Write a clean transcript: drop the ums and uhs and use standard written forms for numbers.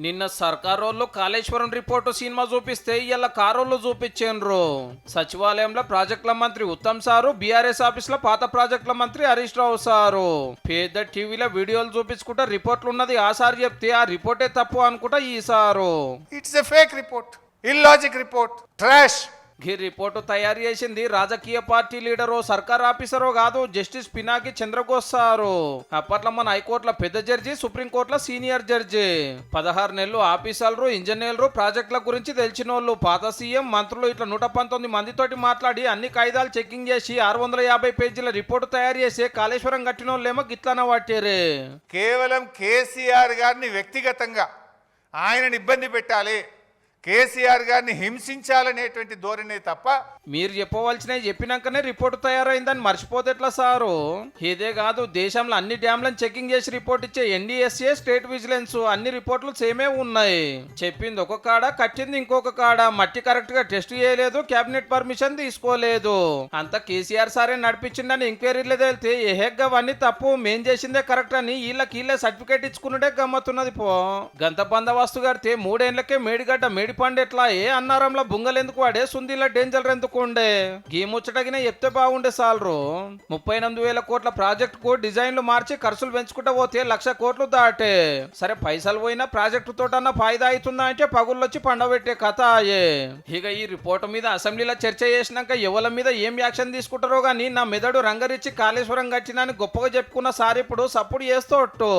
నిన్న సర్కారోళ్ళు Kaleshwaram report cinema చూపిస్తే ఇలా కారోళ్ళు చూపించారు. సచివాలయంలో ప్రాజెక్టుల మంత్రి ఉత్తమ్ సారు, బీఆర్ఎస్ ఆఫీస్ లో పాత ప్రాజెక్టుల మంత్రి హరీష్ రావు సారు పేద టీవీలో వీడియోలు చూపించుకుంటా రిపోర్ట్లు ఉన్నది ఆ సార్ చెప్తే ఆ రిపోర్టే తప్పు అనుకుంటా ఈ sir it's a fake report, illogical report, trash. ఈ రిపోర్టు తయారు చేసింది రాజకీయ పార్టీ లీడరో సర్కార్ ఆఫీసరో కాదు, జస్టిస్ పినాకి చంద్రఘోష్ సారు. అప్పట్లో మన హైకోర్టులో పెద్ద జడ్జి, సుప్రీంకోర్టులో సీనియర్ జడ్జి. 16 నెలలు ఆఫీసర్లు, ఇంజనీర్లు, ప్రాజెక్టుల గురించి తెలిసిన వాళ్ళు, పాత సీఎం, మంత్రులు ఇట్లా 119 మందితోటి మాట్లాడి అన్ని కాయిదాలు చెకింగ్ చేసి 650 పేజీల రిపోర్టు తయారు చేసి కాళేశ్వరం కట్టిన వాళ్ళేమో గిట్లన పట్టారే. కేవలం కేసీఆర్ గారిని వ్యక్తిగతంగా ఆయనని ఇబ్బంది పెట్టాలి, కేసీఆర్ గారిని హింసించాలనేటువంటి ధోరణే తప్ప మీరు చెప్పవలసినవి చెప్పినాకనే రిపోర్టు తయారైందని మర్చిపోతే ఎట్లా సారు? ఇదే కాదు, దేశంలో అన్ని డ్యామ్లను చెకింగ్ చేసి రిపోర్ట్ ఇచ్చే ఎన్డీఎస్ఏ, స్టేట్ విజిలెన్స్ అన్ని రిపోర్ట్లు సేమే ఉన్నాయి. చెప్పింది ఒక కాడ, కట్టింది ఇంకొక కాడ. మట్టి కరెక్ట్ గా టెస్ట్ చేయలేదు, కేబినెట్ పర్మిషన్ తీసుకోలేదు. అంత కేసీఆర్ సారే నడిపించిందని ఎంక్వైరీలో తేలితే ఏహెగ్గా అవన్నీ తప్పు, మేం చేసిందే కరెక్ట్ అని వీళ్ళే సర్టిఫికేట్ ఇచ్చుకున్నదే గమ్మతున్నది. పో గంత బందోబస్తు కడితే 3 ఏళ్లకే మేడిగడ్డ మేడిపండు ఎట్లా, ఏ అన్నారంలో బుంగలెందుకు వాడే, సుందీల డేంజర్ ఎందుకు ఉండే, గీ ముచ్చటగిన చెప్తే బాగుండే సాలరు. 38,000 కోట్ల ప్రాజెక్టుకు డిజైన్లు మార్చి ఖర్చులు పెంచుకుంటూ పోతే 1,00,000 కోట్లు దాటే. సరే పైసలు పోయినా ప్రాజెక్టు తోటన్నా ఫాయిదా అవుతుందా అంటే పగుళ్ళొచ్చి పండబెట్టే కథ అయ్యే. ఇక ఈ రిపోర్టు మీద అసెంబ్లీలో చర్చ చేసినాక ఎవరి మీద ఏం యాక్షన్ తీసుకుంటారో గానీ నా మెదడు రంగరిచ్చి కాళేశ్వరం కట్టినని గొప్పగా చెప్పుకున్న సార్ ఇప్పుడు సప్పుడు చేస్తూ